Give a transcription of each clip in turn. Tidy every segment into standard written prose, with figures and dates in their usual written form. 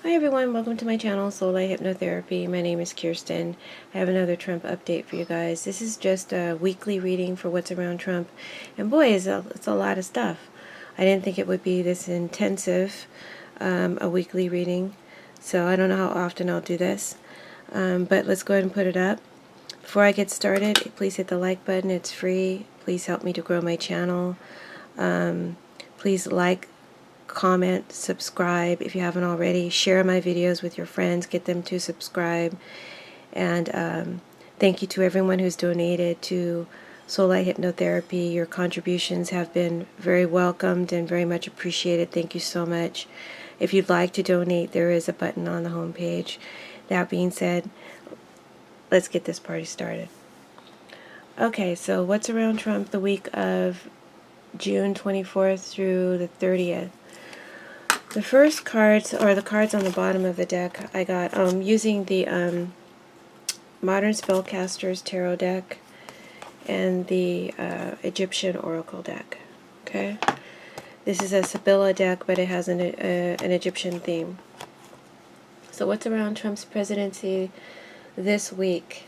Hi everyone, welcome to my channel, Soulight Hypnotherapy. My name is Kirsten. I have another Trump update for you guys. This is just a weekly reading for what's around Trump. And boy, it's a lot of stuff. I didn't think it would be this intensive, a weekly reading. So I don't know how often I'll do this. But let's go ahead and put it up. Before I get started, please hit the like button. It's free. Please help me to grow my channel. Please like, comment, subscribe if you haven't already. Share my videos with your friends, get them to subscribe. And thank you to everyone who's donated to Soulight Hypnotherapy. Your contributions have been very welcomed and very much appreciated. Thank you so much. If you'd like to donate, there is a button on the home page. That being said, let's get this party started. Okay, so what's around Trump the week of June 24th through the 30th? The first cards, or the cards on the bottom of the deck, I got using the Modern Spellcasters Tarot deck and the Egyptian Oracle deck. Okay, this is a Sibilla deck, but it has an Egyptian theme. So what's around Trump's presidency this week?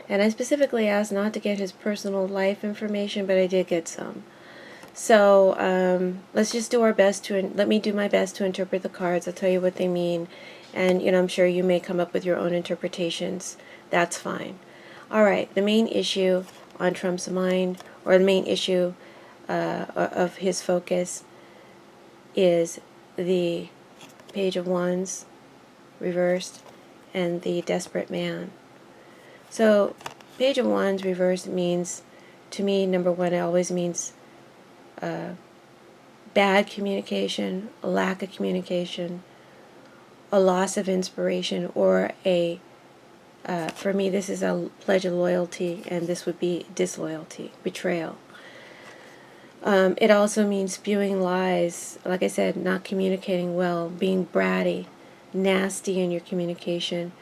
And I specifically asked not to get his personal life information, but I did get some. So let's just do our best to, let me do my best to interpret the cards. I'll tell you what they mean. And, I'm sure you may come up with your own interpretations. That's fine. All right, the main issue on Trump's mind, or the main issue of his focus, is the Page of Wands reversed and the Desperate Man. So, Page of Wands reversed means, to me, number one, it always means bad communication, a lack of communication, a loss of inspiration, or for me this is a pledge of loyalty, and this would be disloyalty, betrayal. It also means spewing lies, like I said, not communicating well, being bratty, nasty in your communication,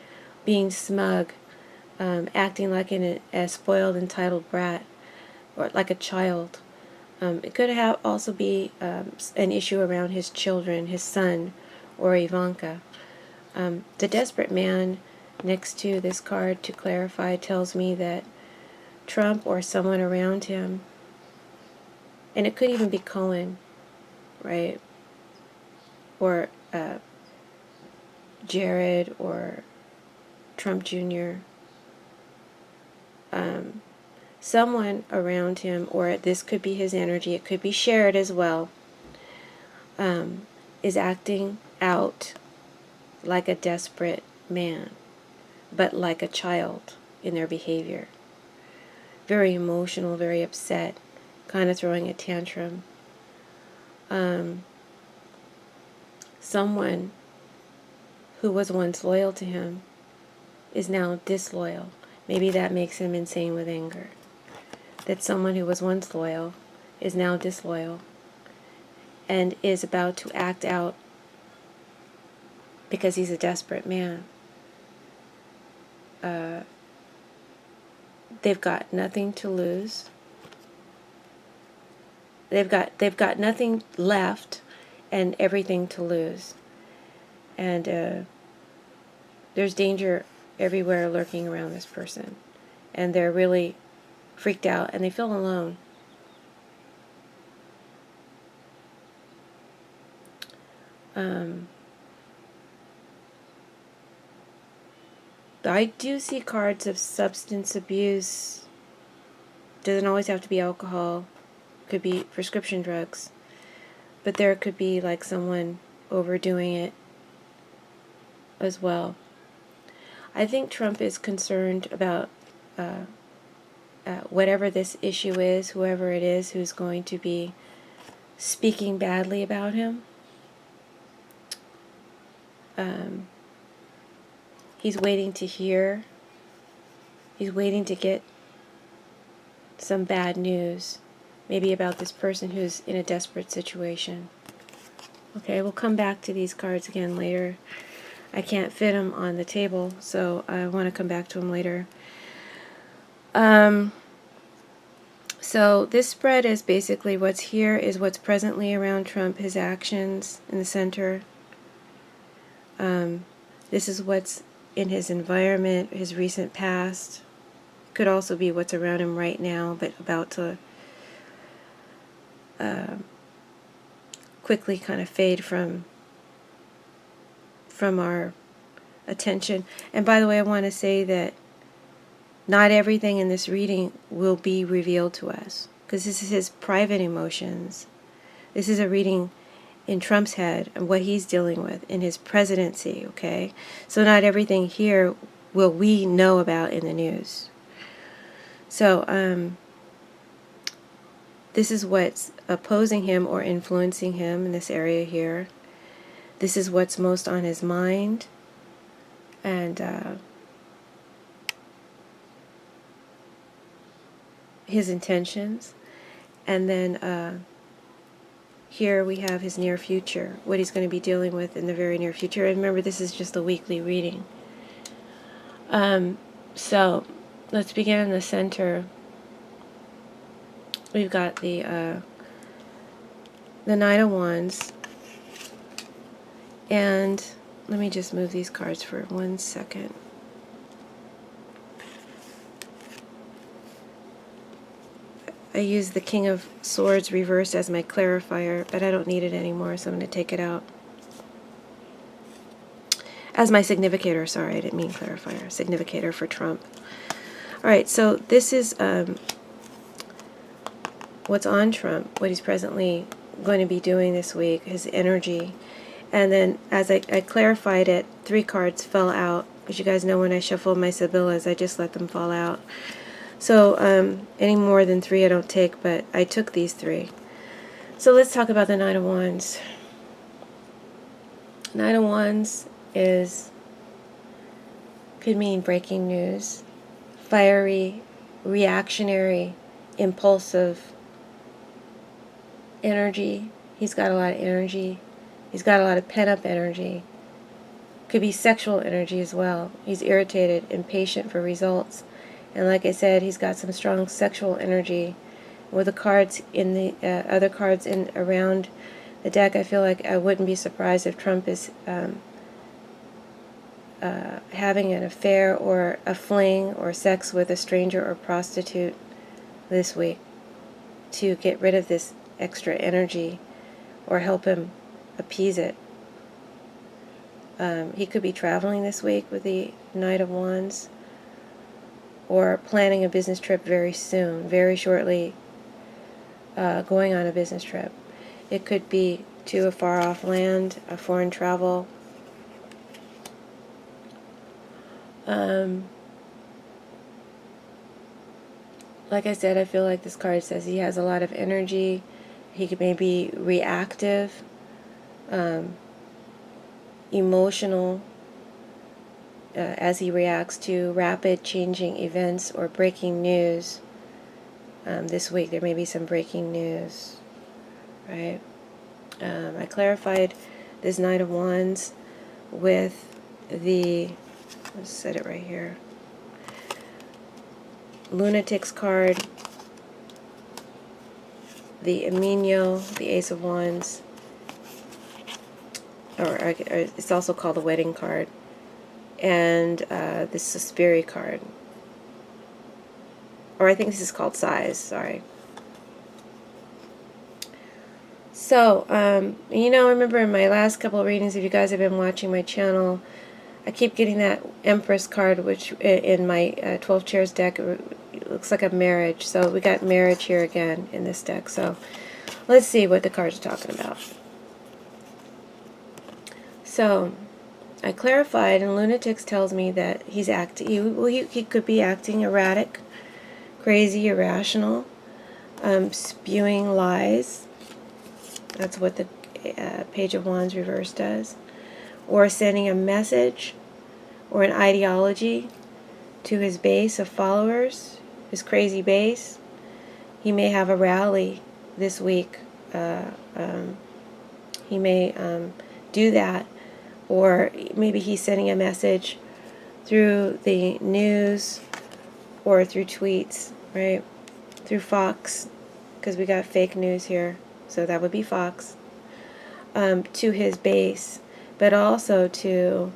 being smug, acting like a spoiled, entitled brat, or like a child. It could also be an issue around his children, his son, or Ivanka. The Desperate Man next to this card, to clarify, tells me that Trump or someone around him, and it could even be Cohen, right? Or Jared or Trump Jr., someone around him, or this could be his energy, it could be shared as well, is acting out like a desperate man, but like a child in their behavior. Very emotional, very upset, kind of throwing a tantrum. Someone who was once loyal to him is now disloyal. Maybe that makes him insane with anger. That someone who was once loyal is now disloyal and is about to act out because he's a desperate man. They've got nothing to lose. They've got nothing left and everything to lose. And there's danger everywhere lurking around this person. And they're really freaked out, and they feel alone. I do see cards of substance abuse. Doesn't always have to be alcohol. Could be prescription drugs. But there could be like someone overdoing it as well. I think Trump is concerned about whatever this issue is, whoever it is who's going to be speaking badly about him. He's waiting to hear. He's waiting to get some bad news, maybe about this person who's in a desperate situation. Okay, we'll come back to these cards again later. I can't fit them on the table, so I want to come back to them later. So this spread is basically what's here is what's presently around Trump, his actions in the center. This is what's in his environment, his recent past. Could also be what's around him right now, but about to quickly kind of fade from our attention. And by the way, I want to say that not everything in this reading will be revealed to us, because this is his private emotions. This is a reading in Trump's head and what he's dealing with in his presidency, okay? So not everything here will we know about in the news. So this is what's opposing him or influencing him in this area here. This is what's most on his mind. And his intentions. And then here we have his near future, what he's going to be dealing with in the very near future. And remember, this is just a weekly reading. So let's begin in the center. We've got the Knight of Wands. And let me just move these cards for 1 second. I use the King of Swords reversed as my clarifier, but I don't need it anymore, so I'm going to take it out. As my significator, sorry, I didn't mean clarifier. Significator for Trump. Alright, so this is what's on Trump, what he's presently going to be doing this week, his energy. And then as I clarified it, 3 cards fell out. Because you guys know when I shuffle my Sibillas, I just let them fall out. So any more than 3 I don't take, but I took these 3. So let's talk about the Knight of Wands. Knight of Wands could mean breaking news, fiery, reactionary, impulsive energy. He's got a lot of energy. He's got a lot of pent-up energy. Could be sexual energy as well. He's irritated, impatient for results. And like I said, he's got some strong sexual energy. With the cards in the other cards in around the deck, I feel like I wouldn't be surprised if Trump is having an affair or a fling or sex with a stranger or prostitute this week to get rid of this extra energy or help him appease it. He could be traveling this week with the Knight of Wands, or planning a business trip very soon, very shortly, going on a business trip. It could be to a far-off land, a foreign travel. Like I said, I feel like this card says he has a lot of energy. He could maybe reactive, emotional, as he reacts to rapid changing events or breaking news. This week there may be some breaking news, right? I clarified this Knight of Wands with the, let's set it right here, Lunatic's card, the Emino, the Ace of Wands, or it's also called the Wedding card, and the Suspiri card. Or I think this is called Size, sorry. So, you know, I remember in my last couple of readings, if you guys have been watching my channel, I keep getting that Empress card, which in my 12 Chairs deck, it looks like a marriage. So we got marriage here again in this deck. So let's see what the cards are talking about. So I clarified, and Lunatics tells me that he's acting. He could be acting erratic, crazy, irrational, spewing lies. That's what the Page of Wands reverse does. Or sending a message or an ideology to his base of followers, his crazy base. He may have a rally this week. He may do that. Or maybe he's sending a message through the news or through tweets, right? Through Fox, because we got fake news here. So that would be Fox. To his base. but also to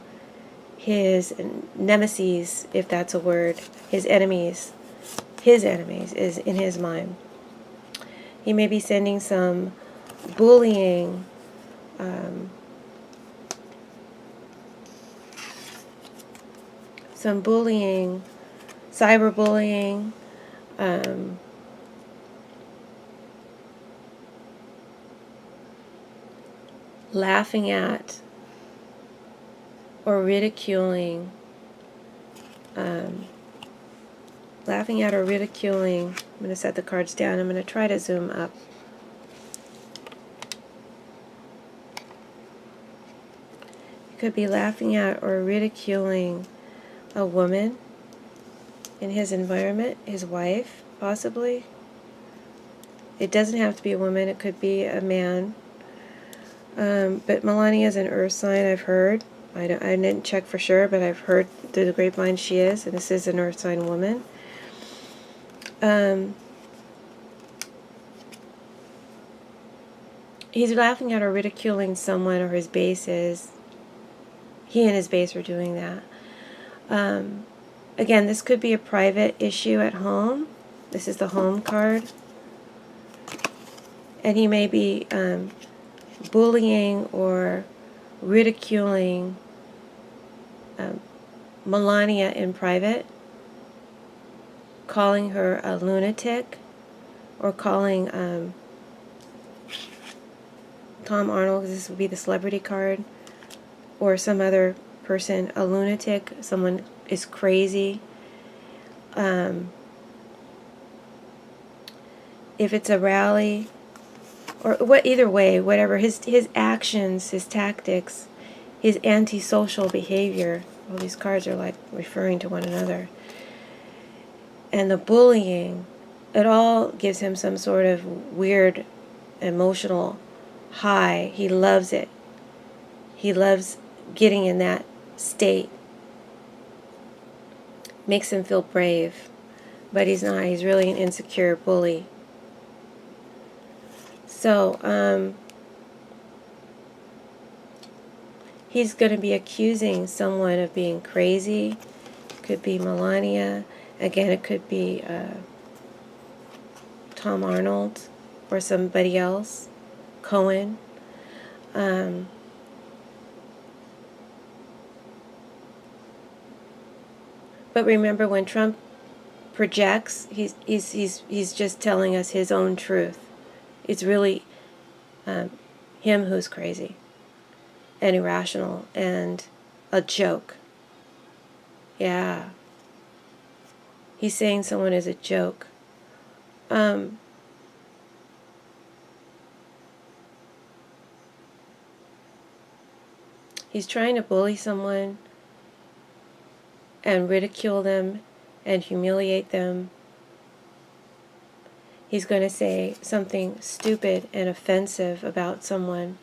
his nemesis, if that's a word, his enemies is in his mind. He may be sending some bullying, cyberbullying, laughing at or ridiculing, I'm going to set the cards down. I'm going to try to zoom up. You could be laughing at or ridiculing a woman in his environment, his wife, possibly. It doesn't have to be a woman, it could be a man. But Melania is an earth sign, I've heard. I didn't check for sure, but I've heard through the grapevine she is, and this is an earth sign woman. He's laughing at or ridiculing someone or his bases. He and his base are doing that. Again, this could be a private issue at home. This is the home card. And he may be bullying or ridiculing Melania in private, calling her a lunatic, or calling Tom Arnold, because this would be the celebrity card, or some other person a lunatic, someone is crazy. If it's a rally, or either way, whatever, his actions, his tactics, his antisocial behavior, all these cards are like referring to one another, and the bullying, it all gives him some sort of weird emotional high. He loves it. He loves getting in that state. Makes him feel brave, but he's not. He's really an insecure bully. So, he's going to be accusing someone of being crazy. Could be Melania. Again, it could be Tom Arnold or somebody else. Cohen. But remember, when Trump projects, he's just telling us his own truth. It's really him who's crazy and irrational and a joke. Yeah. He's saying someone is a joke. He's trying to bully someone and ridicule them and humiliate them. He's going to say something stupid and offensive about someone.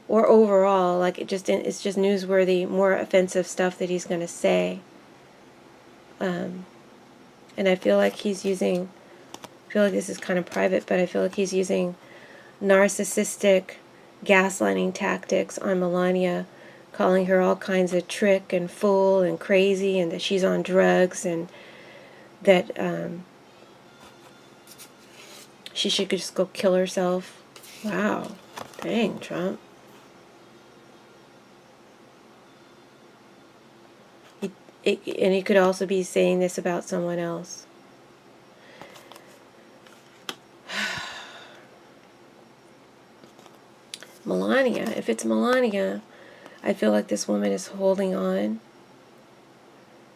Or overall, like it's just newsworthy, more offensive stuff that he's going to say. And I feel like this is kind of private, but I feel like he's using narcissistic gaslighting tactics on Melania, calling her all kinds of trick and fool and crazy, and that she's on drugs, and that she should just go kill herself. Wow. Dang, Trump. And he could also be saying this about someone else. Melania. If it's Melania, I feel like this woman is holding on.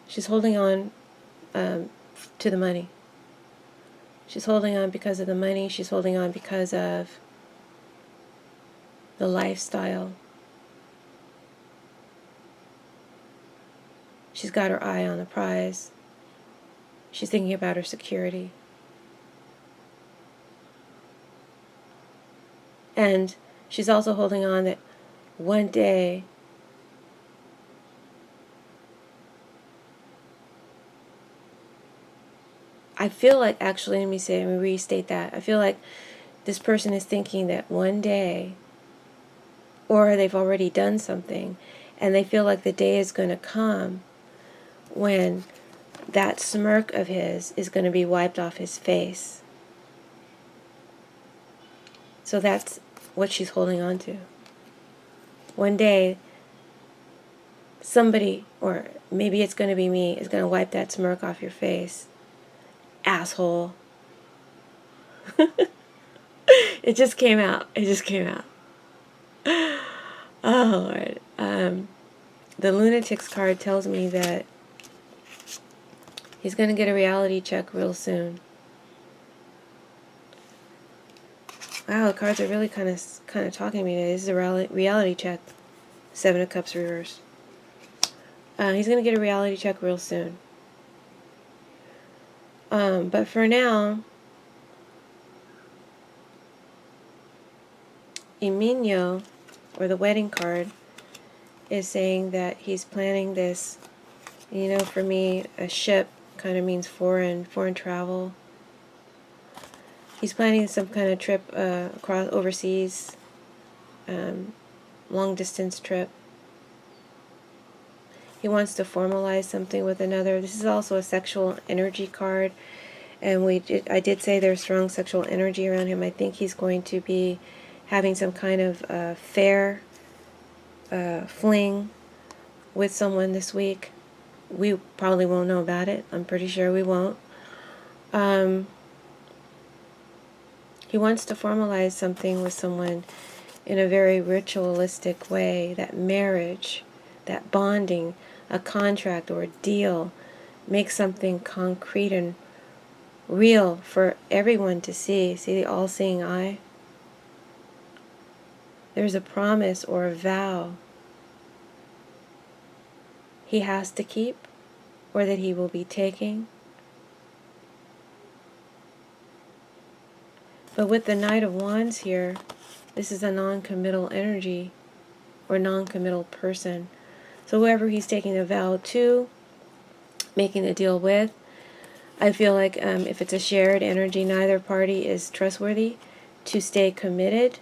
She's holding on to the money. She's holding on because of the money. She's holding on because of the lifestyle. She's got her eye on the prize. She's thinking about her security. And she's also holding on that one day I feel like, actually, let me restate that. I feel like This person is thinking that one day, or they've already done something, and they feel like the day is going to come when that smirk of his is going to be wiped off his face. So that's what she's holding on to. One day, somebody, or maybe it's going to be me, is going to wipe that smirk off your face. Asshole. It just came out. It just came out. Oh, Lord. The Lunatics card tells me that he's going to get a reality check real soon. Wow, the cards are really kind of talking to me today. This is a reality check. Seven of Cups reversed. He's going to get a reality check real soon. But for now, Emino, or the wedding card, is saying that he's planning this. You know, for me, a ship kind of means foreign travel. He's planning some kind of trip across overseas, long distance trip. He wants to formalize something with another. This is also a sexual energy card, and I did say there's strong sexual energy around him. I think he's going to be having some kind of fair fling with someone this week. We probably won't know about it. I'm pretty sure we won't. He wants to formalize something with someone in a very ritualistic way. That marriage, that bonding, a contract or a deal, make something concrete and real for everyone to see. See the all-seeing eye? There's a promise or a vow he has to keep, or that he will be taking. But with the Knight of Wands here, this is a non-committal energy or non-committal person. So whoever he's taking a vow to, making a deal with, I feel like if it's a shared energy, neither party is trustworthy to stay committed.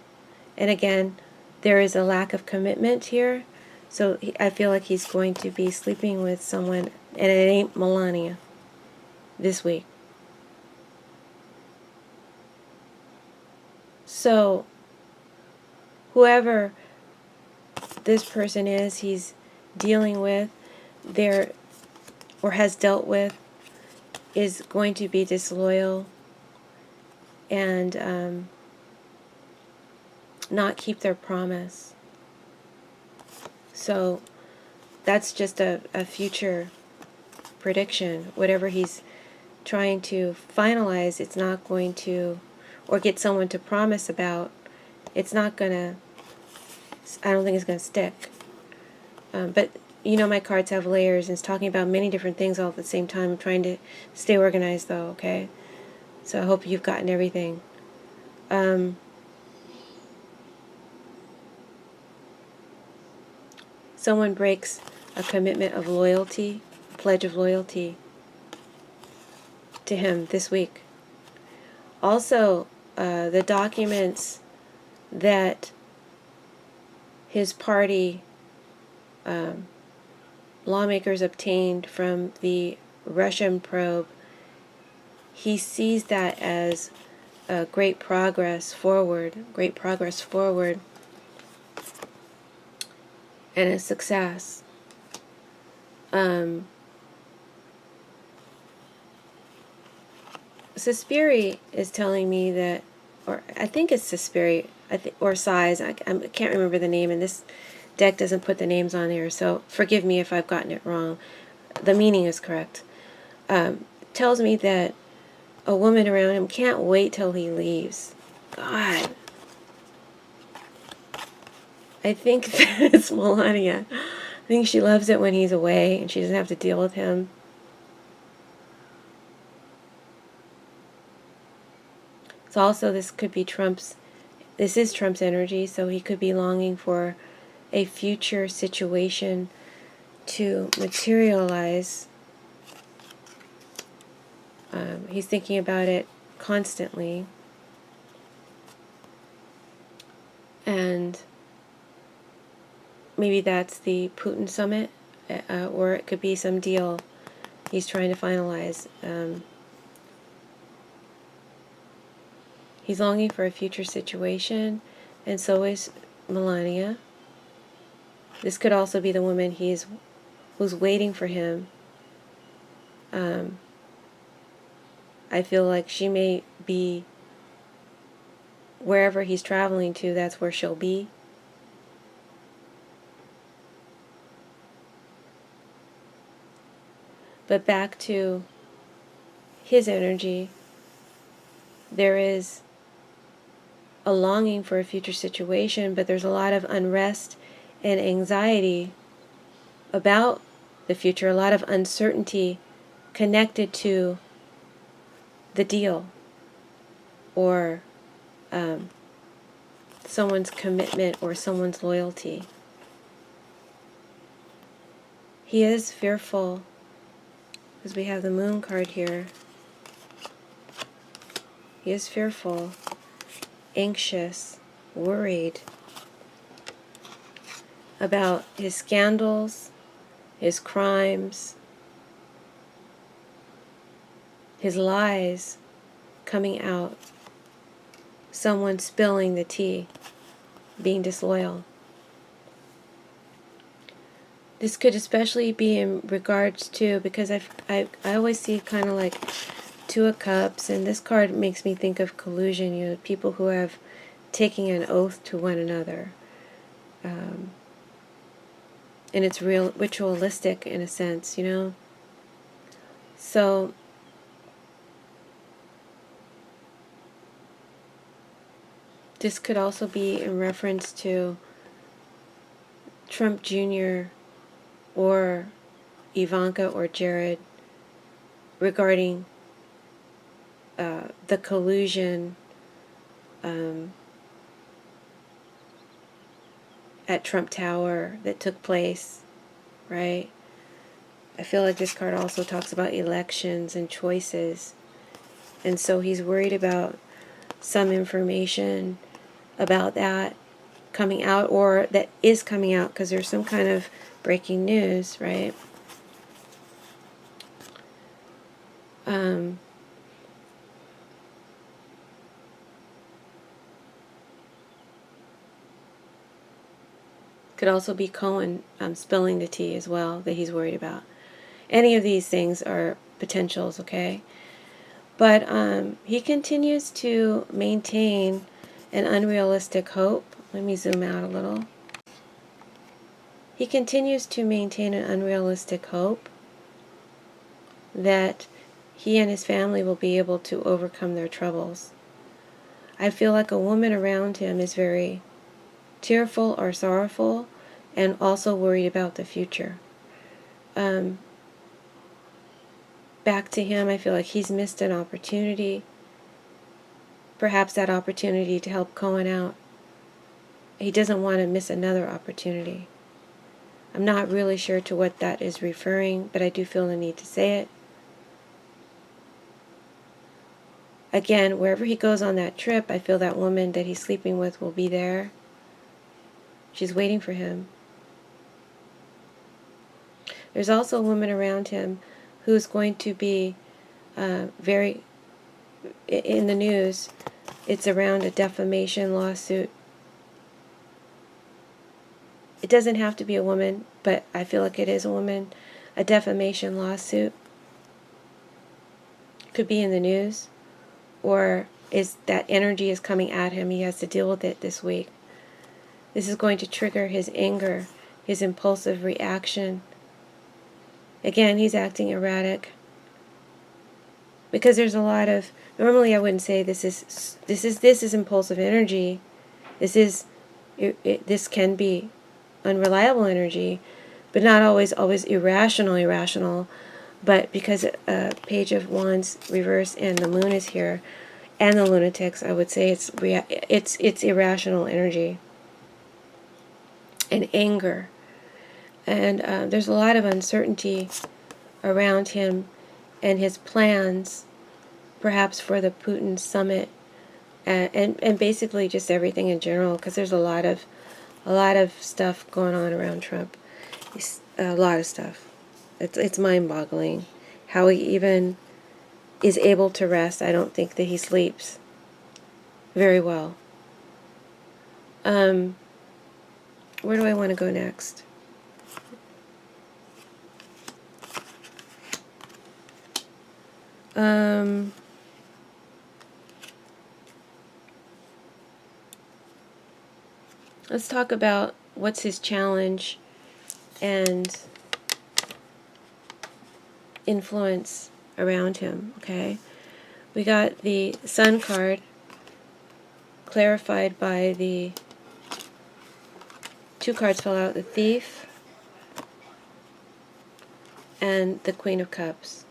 And again, there is a lack of commitment here. So I feel like he's going to be sleeping with someone, and it ain't Melania, this week. So whoever this person is he's dealing with there, or has dealt with, is going to be disloyal and not keep their promise. So that's just a future prediction. Whatever he's trying to finalize, it's not going to, or get someone to promise about, it's not going to, I don't think it's going to stick. But you know, my cards have layers, and it's talking about many different things all at the same time. I'm trying to stay organized though, okay? So I hope you've gotten everything. Someone breaks a commitment of loyalty, a pledge of loyalty to him this week. Also, the documents that his party lawmakers obtained from the Russian probe, he sees that as great progress forward, and a success. Suspiri is telling me that, or I think it's Suspiri, or Size, I can't remember the name, and this deck doesn't put the names on there, so forgive me if I've gotten it wrong. The meaning is correct. Tells me that a woman around him can't wait till he leaves. God. I think that's Melania. I think she loves it when he's away and she doesn't have to deal with him. So also this could be this is Trump's energy, so he could be longing for a future situation to materialize. He's thinking about it constantly. And maybe that's the Putin summit, or it could be some deal he's trying to finalize. He's longing for a future situation, and so is Melania. This could also be the woman who's waiting for him. I feel like she may be wherever he's traveling to, that's where she'll be. But back to his energy, there is a longing for a future situation, but there's a lot of unrest and anxiety about the future, a lot of uncertainty connected to the deal or someone's commitment or someone's loyalty. He is fearful, because we have the Moon card here. He is fearful, anxious, worried about his scandals, his crimes, his lies coming out, someone spilling the tea, being disloyal. This could especially be in regards to, because I always see kind of like Two of Cups, and this card makes me think of collusion, you know, people who have taken an oath to one another. And it's real ritualistic in a sense, you know. So this could also be in reference to Trump Jr. or Ivanka or Jared regarding the collusion at Trump Tower that took place, right? I feel like this card also talks about elections and choices. And so he's worried about some information about that coming out, or that is coming out, because there's some kind of breaking news, right? Could also be Cohen spilling the tea as well, that he's worried about. Any of these things are potentials, okay? But he continues to maintain an unrealistic hope. Let me zoom out a little. He continues to maintain an unrealistic hope that he and his family will be able to overcome their troubles. I feel like a woman around him is very tearful or sorrowful, and also worried about the future. Back to him, I feel like he's missed an opportunity. Perhaps that opportunity to help Cohen out. He doesn't want to miss another opportunity. I'm not really sure to what that is referring, but I do feel the need to say it. Again, wherever he goes on that trip, I feel that woman that he's sleeping with will be there. She's waiting for him. There's also a woman around him who's going to be very in the news. It's around a defamation lawsuit. It doesn't have to be a woman, but I feel like it is a woman. A defamation lawsuit could be in the news, or is that energy is coming at him. He has to deal with it this week. This is going to trigger his anger, his impulsive reaction. Again, he's acting erratic, because there's a lot of, normally I wouldn't say this is impulsive energy. This can be unreliable energy, but not always irrational. But because Page of Wands reverse and the Moon is here, and the lunatics, I would say it's irrational energy and anger. And there's a lot of uncertainty around him and his plans, perhaps for the Putin summit, and basically just everything in general, because there's a lot of stuff going on around Trump. A lot of stuff. It's mind-boggling how he even is able to rest. I don't think that he sleeps very well. Where do I want to go next? Let's talk about what's his challenge and influence around him, okay? We got the Sun card clarified by the two cards fell out, the Thief and the Queen of Cups.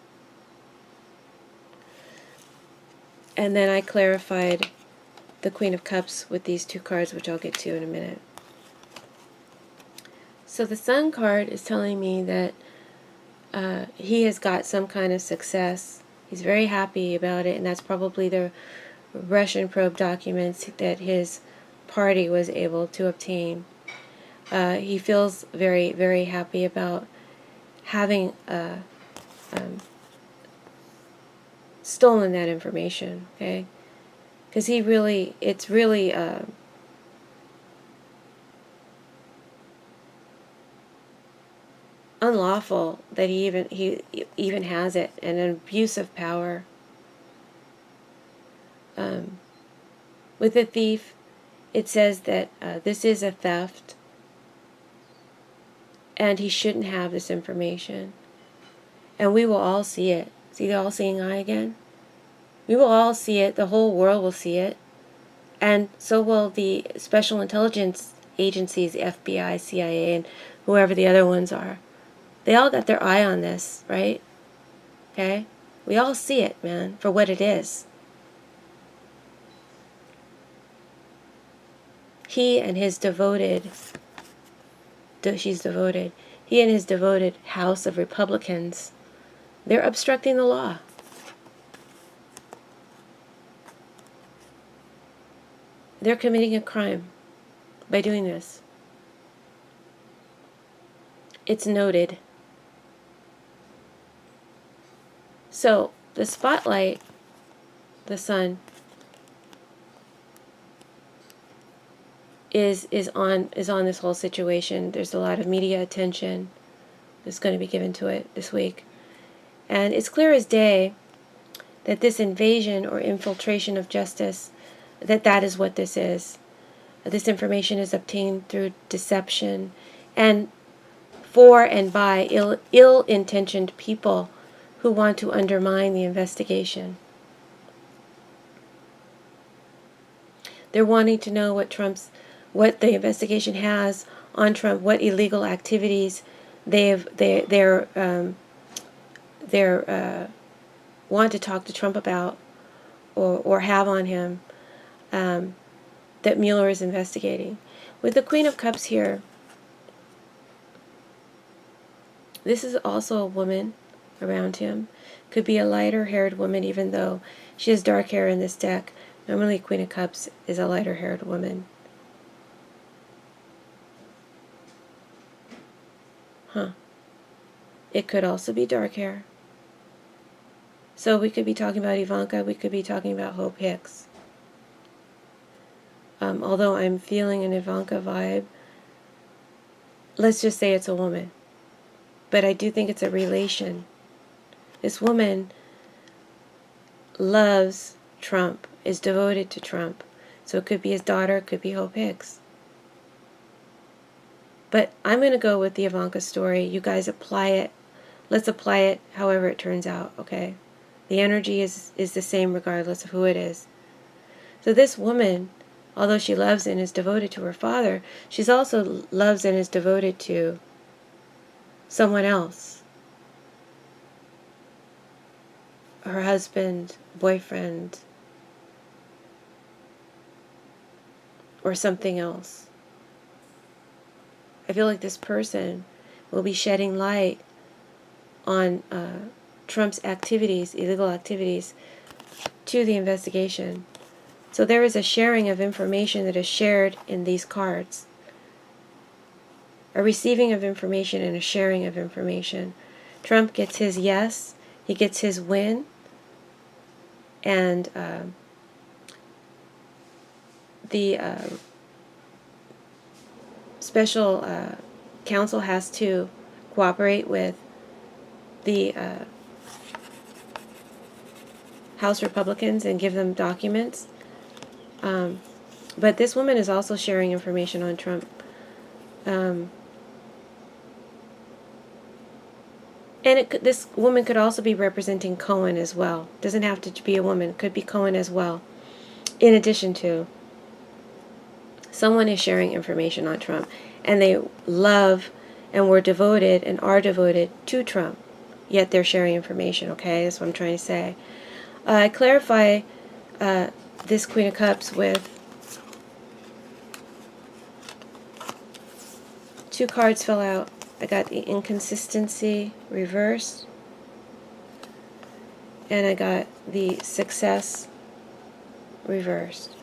And then I clarified the Queen of Cups with these two cards, which I'll get to in a minute. So the Sun card is telling me that he has got some kind of success. He's very happy about it, and that's probably the Russian probe documents that his party was able to obtain. He feels very, very happy about having stolen that information, okay? Because it's really unlawful that he even has it, and an abuse of power. With the Thief, it says that this is a theft, and he shouldn't have this information. And we will all see it. See the all-seeing eye again? We will all see it. The whole world will see it. And so will the special intelligence agencies, the FBI, CIA, and whoever the other ones are. They all got their eye on this, right? Okay? We all see it, man, for what it is. He and his devoted, he and his devoted House of Republicans, they're obstructing the law. They're committing a crime by doing this. It's noted. So the spotlight, the Sun, is on this whole situation. There's a lot of media attention that's going to be given to it this week. And it's clear as day that this invasion or infiltration of justice, that is what this is. This information is obtained through deception and for and by ill-intentioned people who want to undermine the investigation. They're wanting to know what the investigation has on Trump, what illegal activities they're want to talk to Trump about or have on him, that Mueller is investigating. With the Queen of Cups here, this is also a woman around him. Could be a lighter-haired woman, even though she has dark hair in this deck. Normally, Queen of Cups is a lighter-haired woman. It could also be dark hair. So we could be talking about Ivanka. We could be talking about Hope Hicks. Although I'm feeling an Ivanka vibe, let's just say it's a woman. But I do think it's a relation. This woman loves Trump, is devoted to Trump. So it could be his daughter, it could be Hope Hicks. But I'm going to go with the Ivanka story. You guys apply it. Let's apply it however it turns out, okay? The energy is the same regardless of who it is. So this woman, although she loves and is devoted to her father, she's also loves and is devoted to someone else. Her husband, boyfriend, or something else. I feel like this person will be shedding light on Trump's activities, illegal activities, to the investigation. So there is a sharing of information that is shared in these cards. A receiving of information and a sharing of information. Trump gets his yes, he gets his win, and the special counsel has to cooperate with the House Republicans and give them documents. But this woman is also sharing information on Trump. And this woman could also be representing Cohen as well. Doesn't have to be a woman. It could be Cohen as well. In addition to, someone is sharing information on Trump. And they love and were devoted and are devoted to Trump. Yet they're sharing information, okay? That's what I'm trying to say. I clarify this Queen of Cups with 2 cards fell out. I got the inconsistency reversed, and I got the success reversed.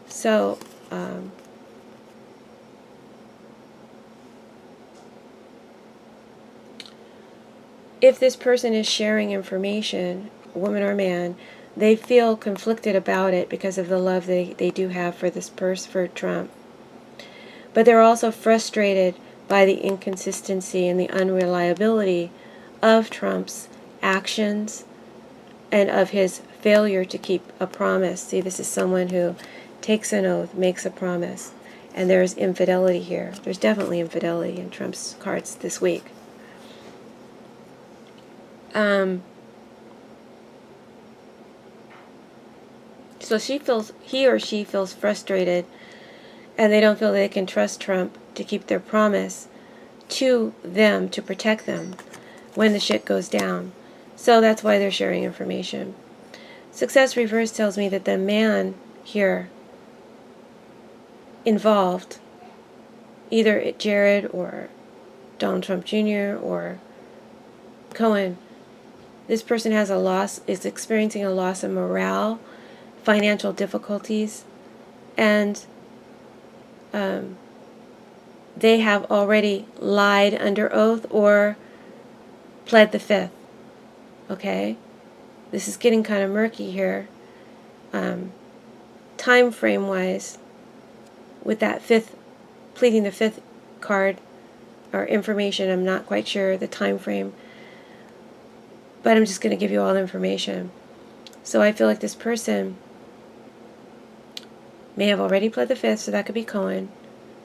So, if this person is sharing information, woman or man, they feel conflicted about it because of the love they do have for this person, for Trump. But they're also frustrated by the inconsistency and the unreliability of Trump's actions and of his failure to keep a promise. See, this is someone who takes an oath, makes a promise, and there's infidelity here. There's definitely infidelity in Trump's cards this week. So he or she feels frustrated, and they don't feel they can trust Trump to keep their promise to them, to protect them when the shit goes down. So that's why they're sharing information. Success reverse tells me that the man here involved, either Jared or Donald Trump Jr. or Cohen, this person has a loss, is experiencing a loss of morale, financial difficulties, and they have already lied under oath or pled the fifth. Okay? This is getting kind of murky here. Time frame wise, with that pleading the fifth card or information, I'm not quite sure the time frame, but I'm just going to give you all the information. So I feel like this person may have already pled the fifth, so that could be Cohen,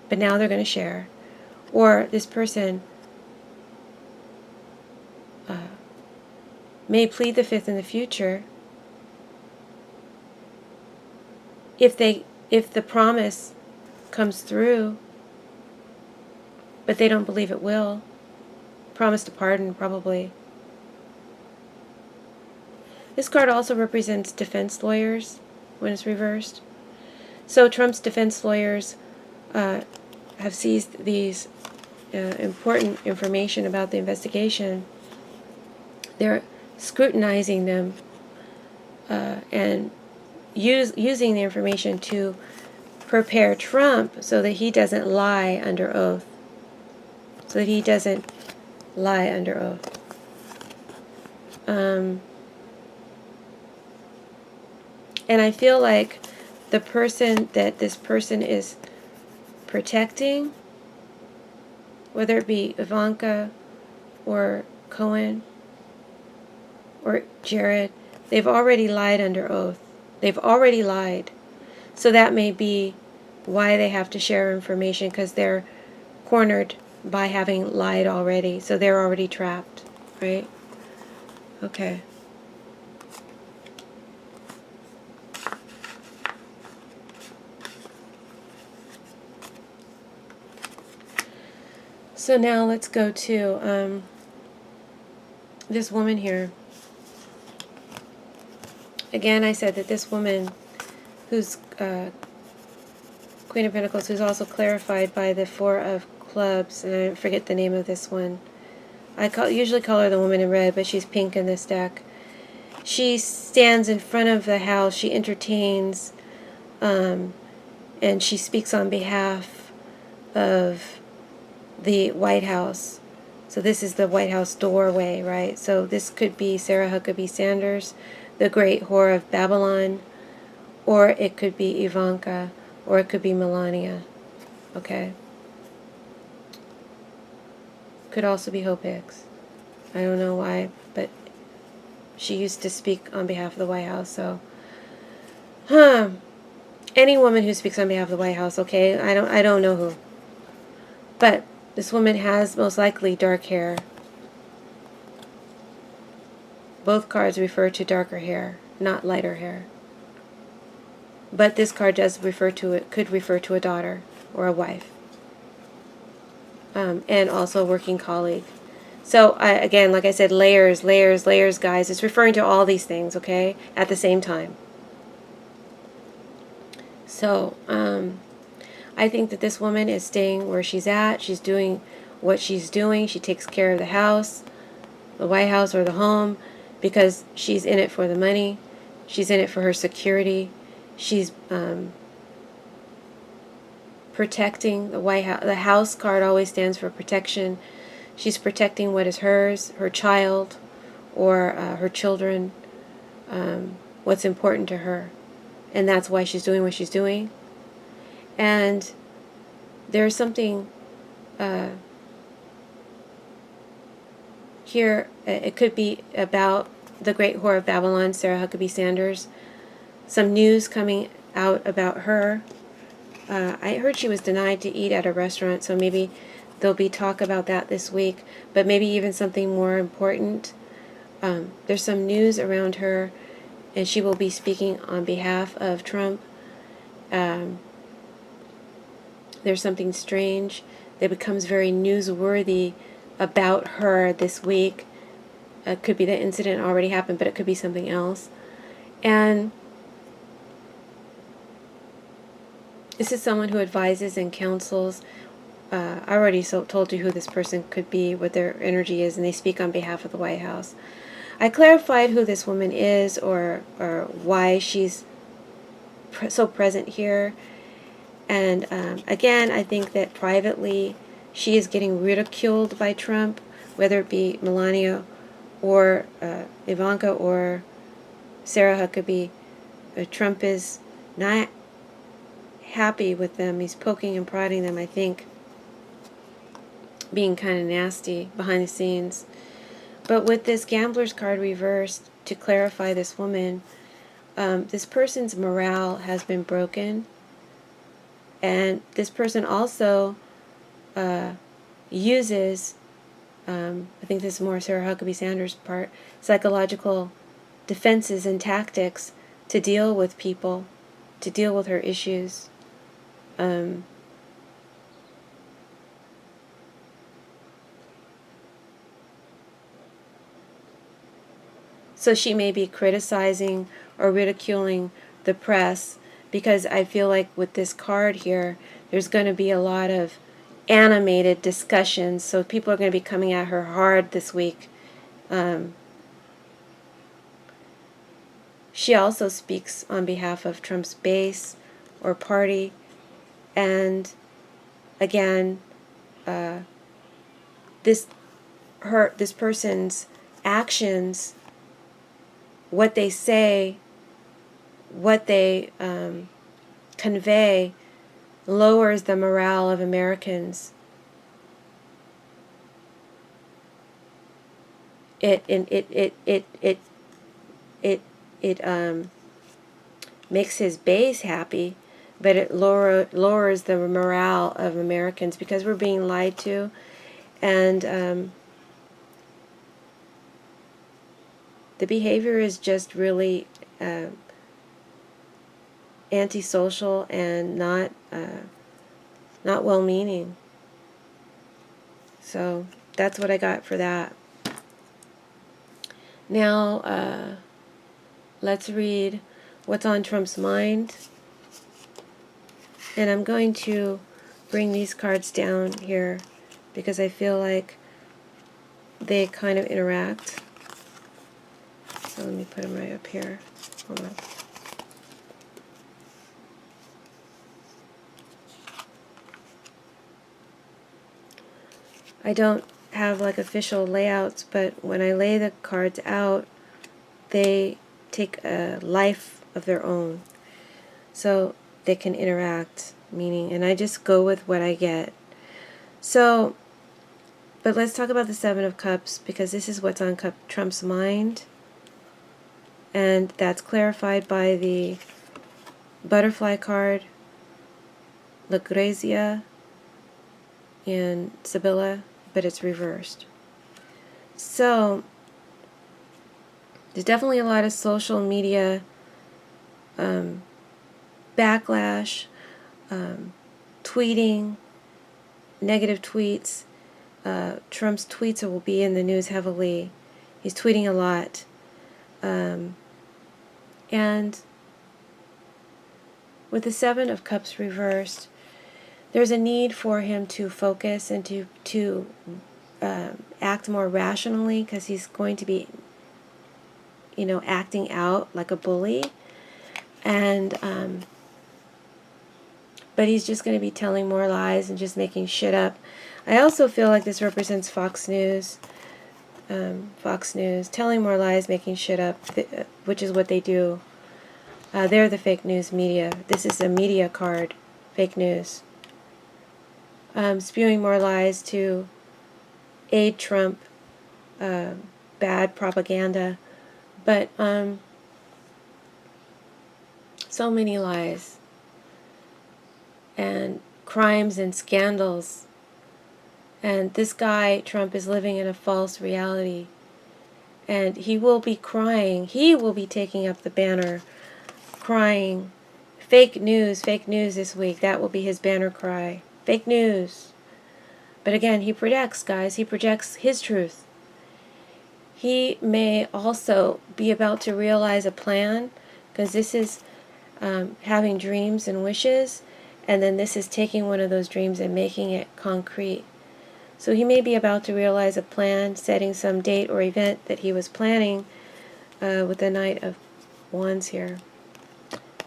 but now they're going to share. Or this person may plead the fifth in the future if the promise comes through, but they don't believe it will. Promise to pardon, probably. This card also represents defense lawyers when it's reversed. So Trump's defense lawyers have seized these important information about the investigation. They're scrutinizing them and using the information to prepare Trump so that he doesn't lie under oath. And I feel like the person that this person is protecting, whether it be Ivanka or Cohen or Jared, they've already lied under oath. They've already lied. So that may be why they have to share information, because they're cornered by having lied already. So they're already trapped, right? Okay. So now let's go to this woman here. Again, I said that this woman, who's Queen of Pentacles, who's also clarified by the Four of Clubs, and I forget the name of this one. I usually call her the woman in red, but she's pink in this deck. she stands in front of the house, she entertains, and she speaks on behalf of the White House. So this is the White House doorway, right? So this could be Sarah Huckabee Sanders, the great whore of Babylon, or it could be Ivanka, or it could be Melania, okay? Could also be Hope Hicks. I don't know why, but she used to speak on behalf of the White House, so... Any woman who speaks on behalf of the White House, okay? I don't know who. But this woman has most likely dark hair. Both cards refer to darker hair, not lighter hair. But this card does refer to it, could refer to a daughter or a wife. And also a working colleague. So, again, like I said, layers, layers, layers, guys. It's referring to all these things, okay, at the same time. So, I think that this woman is staying where she's at. She's doing what she's doing. She takes care of the house, the White House or the home, because she's in it for the money. She's in it for her security. She's protecting the White House. The house card always stands for protection. She's protecting what is hers, her child, or her children, what's important to her. And that's why she's doing what she's doing. And there's something here, it could be about the great whore of Babylon, Sarah Huckabee Sanders. Some news coming out about her. I heard she was denied to eat at a restaurant, so maybe there'll be talk about that this week, but maybe even something more important. There's some news around her, and she will be speaking on behalf of Trump. There's something strange that becomes very newsworthy about her this week. It could be the incident already happened, but it could be something else. And this is someone who advises and counsels. I already told you who this person could be, what their energy is, and they speak on behalf of the White House. I clarified who this woman is, or why she's so present here. And again, I think that privately she is getting ridiculed by Trump, whether it be Melania or Ivanka or Sarah Huckabee. Trump is not happy with them. He's poking and prodding them, I think, being kind of nasty behind the scenes. But with this gambler's card reversed, to clarify this woman, this person's morale has been broken. And this person also uses, I think this is more Sarah Huckabee Sanders' part, psychological defenses and tactics to deal with people, to deal with her issues. So she may be criticizing or ridiculing the press, because I feel like with this card here, there's going to be a lot of animated discussions. So people are going to be coming at her hard this week. She also speaks on behalf of Trump's base or party. And again, this person's actions, what they say, what they convey, lowers the morale of Americans. It makes his base happy, but it lowers the morale of Americans, because we're being lied to, and the behavior is just really antisocial and not well-meaning. So that's what I got for that. Now let's read what's on Trump's mind. And I'm going to bring these cards down here because I feel like they kind of interact. So let me put them right up here. Hold on. I don't have like official layouts, but when I lay the cards out, they take a life of their own. So they can interact, meaning, and I just go with what I get. So, but let's talk about the Seven of Cups, because this is what's on Trump's mind. And that's clarified by the butterfly card, Lucrezia, and Sibilla, but it's reversed. So, there's definitely a lot of social media backlash, tweeting, negative tweets. Trump's tweets will be in the news heavily. He's tweeting a lot. And with the Seven of Cups reversed, there's a need for him to focus and to act more rationally, because he's going to be, acting out like a bully. And but he's just going to be telling more lies and just making shit up. I also feel like this represents Fox News. Fox News, telling more lies, making shit up, which is what they do. They're the fake news media. This is a media card, fake news. Spewing more lies to aid Trump, bad propaganda. But so many lies and crimes and scandals. And this guy, Trump, is living in a false reality. And he will be crying. He will be taking up the banner, crying, fake news this week. That will be his banner cry. Fake news. But again, he projects, guys. He projects his truth. He may also be about to realize a plan, because this is having dreams and wishes, and then this is taking one of those dreams and making it concrete. So he may be about to realize a plan, setting some date or event that he was planning with the Knight of Wands here.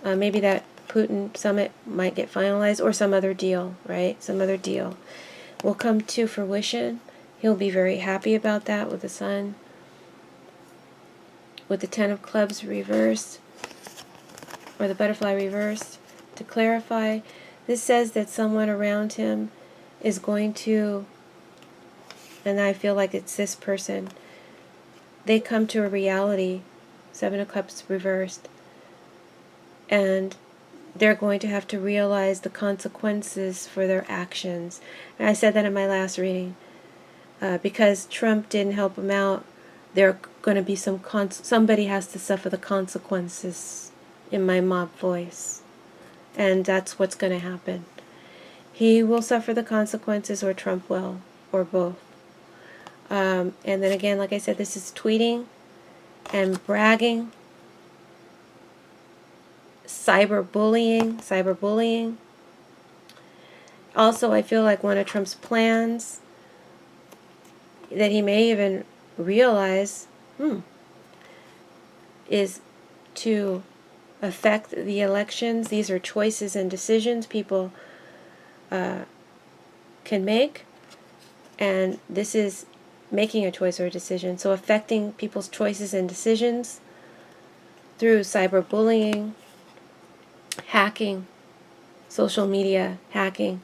Maybe that Putin summit might get finalized, or some other deal, right? Some other deal will come to fruition. He'll be very happy about that with the Sun. With the Ten of Clubs reversed, or the butterfly reversed, to clarify, this says that someone around him is going to, and I feel like it's this person, they come to a reality, Seven of Cups reversed, and they're going to have to realize the consequences for their actions. And I said that in my last reading. Because Trump didn't help him out, there are going to be somebody has to suffer the consequences, in my mob voice. And that's what's going to happen. He will suffer the consequences, or Trump will, or both. And then again, like I said, this is tweeting and bragging, cyberbullying. Also, I feel like one of Trump's plans that he may even realize is to affect the elections. These are choices and decisions people can make, and this is making a choice or a decision. So affecting people's choices and decisions through cyberbullying, hacking, social media hacking,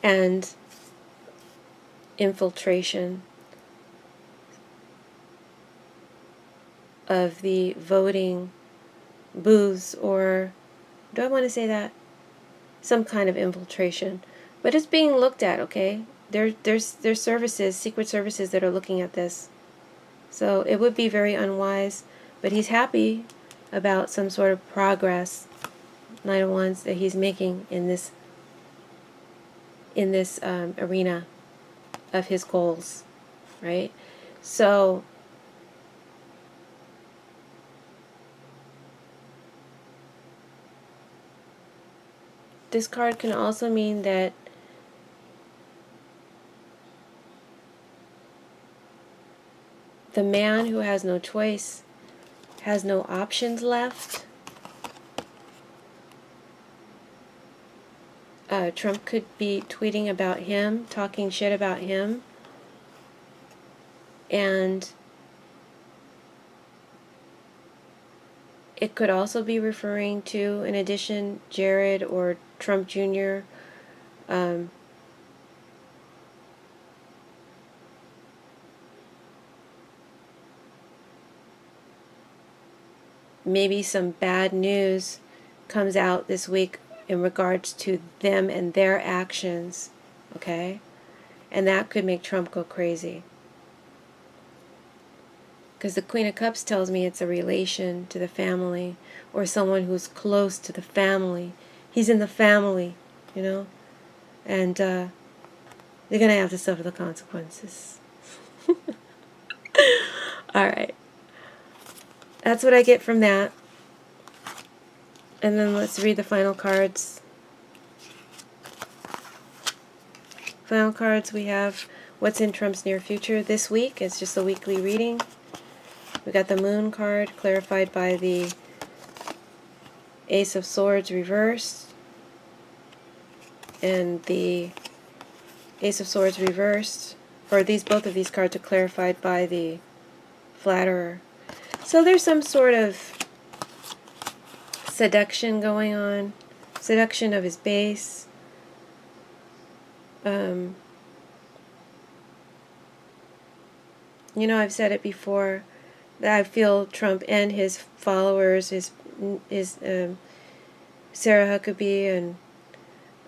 and infiltration of the voting booths, or do I want to say that? Some kind of infiltration. But it's being looked at, okay? There's services, secret services, that are looking at this. So it would be very unwise, but he's happy about some sort of progress, Knight of Wands, that he's making in this arena of his goals, right? So this card can also mean that the man who has no choice has no options left. Trump could be tweeting about him, talking shit about him, and it could also be referring to, in addition, Jared or Trump Jr. Maybe some bad news comes out this week in regards to them and their actions, okay? And that could make Trump go crazy. Because the Queen of Cups tells me it's a relation to the family, or someone who's close to the family. He's in the family, you know? And they're going to have to suffer the consequences. All right. That's what I get from that. And then let's read the final cards. Final cards, we have what's in Trump's near future this week. It's just a weekly reading. We got the Moon card, clarified by the Ace of Swords reversed. And the Ace of Swords reversed. Or both of these cards are clarified by the Flatterer. So there's some sort of seduction going on. Seduction of his base. You know, I've said it before, that I feel Trump and his followers, his Sarah Huckabee, and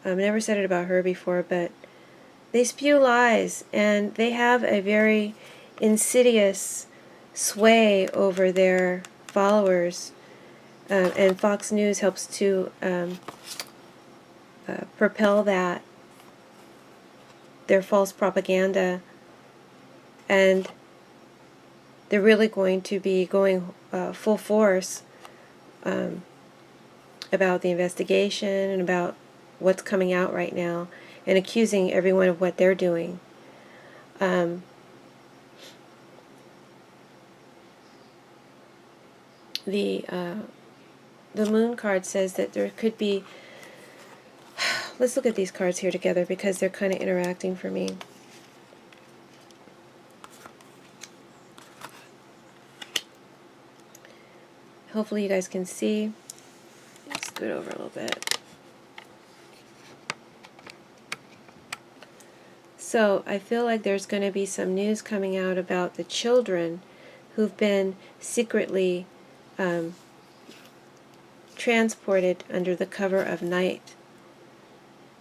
I've never said it about her before, but they spew lies, and they have a very insidious sway over their followers, and Fox News helps to propel that, their false propaganda, and they're really going to be going full force about the investigation and about what's coming out right now, and accusing everyone of what they're doing. The Moon card says that there could be, let's look at these cards here together because they're kind of interacting for me. Hopefully you guys can see. Scoot over a little bit. So I feel like there's going to be some news coming out about the children who've been secretly transported under the cover of night.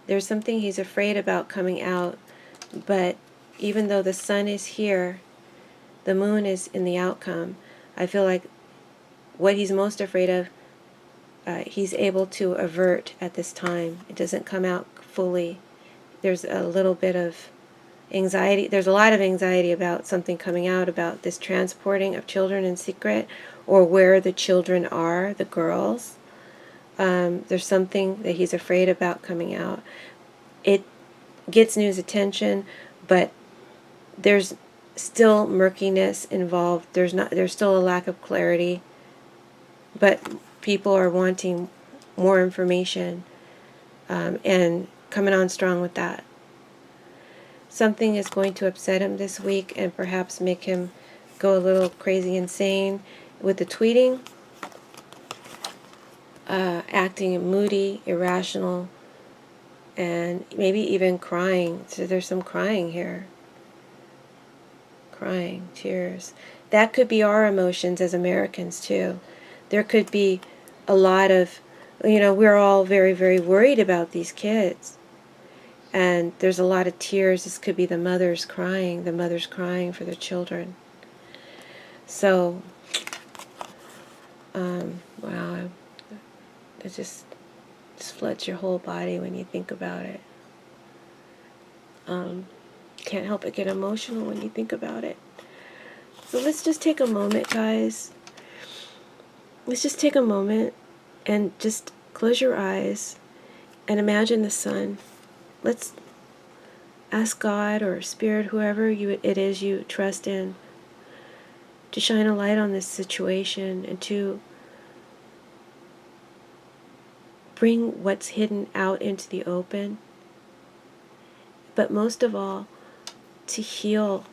There's something he's afraid about coming out, but even though the sun is here, the moon is in the outcome. I feel like what he's most afraid of, he's able to avert at this time. It doesn't come out fully. There's a little bit of anxiety. There's a lot of anxiety about something coming out about this transporting of children in secret, or where the children are, the girls. There's something that he's afraid about coming out. It gets news attention, but there's still murkiness involved. There's still a lack of clarity, but people are wanting more information, and coming on strong with that. Something is going to upset him this week and perhaps make him go a little crazy insane with the tweeting, acting moody, irrational, and maybe even crying. So there's some crying here. Crying, tears. That could be our emotions as Americans too. There could be a lot of, we're all very, very worried about these kids. And there's a lot of tears. This could be the mothers crying for their children. So, wow, it just floods your whole body when you think about it. Can't help but get emotional when you think about it. So let's just take a moment, guys. Let's just take a moment and just close your eyes and imagine the sun. Let's ask God or Spirit, whoever it is you trust in, to shine a light on this situation and to bring what's hidden out into the open, but most of all, to heal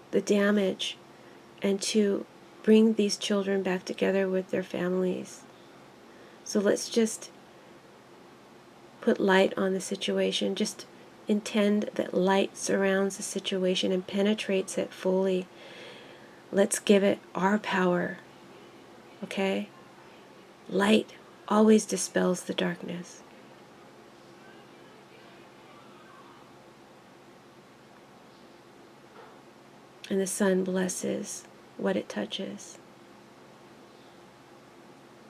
the damage and to bring these children back together with their families. So let's just put light on the situation. Just intend that light surrounds the situation and penetrates it fully. Let's give it our power. Okay? Light always dispels the darkness. And the sun blesses what it touches.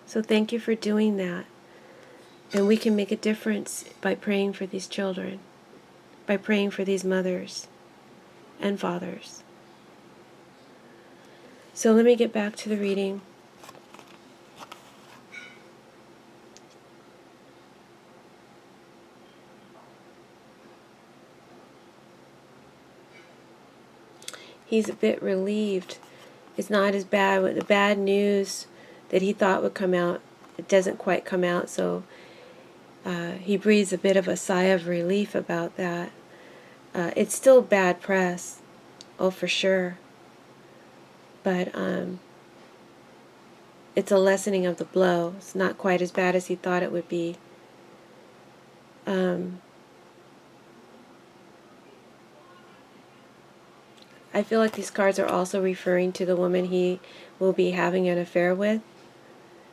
So thank you for doing that. And we can make a difference by praying for these children, by praying for these mothers and fathers. So let me get back to the reading. He's a bit relieved. It's not as bad with the bad news that he thought would come out. It doesn't quite come out, so he breathes a bit of a sigh of relief about that. It's still bad press, oh for sure, but it's a lessening of the blow. It's not quite as bad as he thought it would be. I feel like these cards are also referring to the woman he will be having an affair with.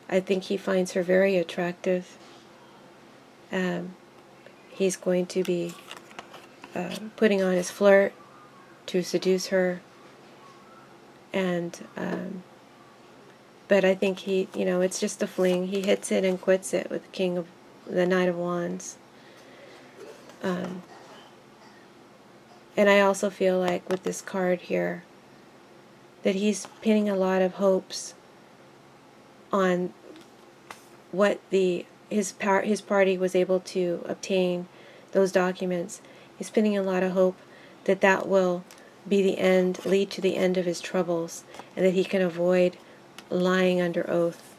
I think he finds her very attractive. He's going to be putting on his flirt to seduce her. And but I think he, it's just a fling. He hits it and quits it with the Knight of Wands. And I also feel like with this card here that he's pinning a lot of hopes on what his party was able to obtain, those documents. He's pinning a lot of hope that that will be the end, lead to the end of his troubles, and that he can avoid lying under oath.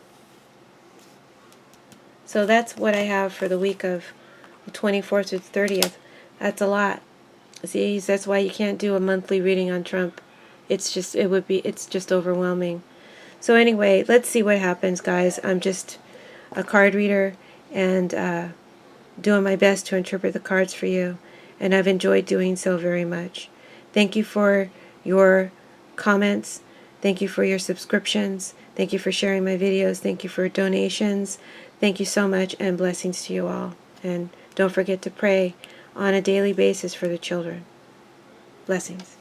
So that's what I have for the week of the 24th to the 30th. That's a lot. See, that's why you can't do a monthly reading on Trump. It's just overwhelming. So anyway, let's see what happens, guys. I'm just a card reader and doing my best to interpret the cards for you, and I've enjoyed doing so very much. Thank you for your comments. Thank you for your subscriptions. Thank you for sharing my videos. Thank you for donations. Thank you so much, and blessings to you all. And don't forget to pray on a daily basis for the children. Blessings.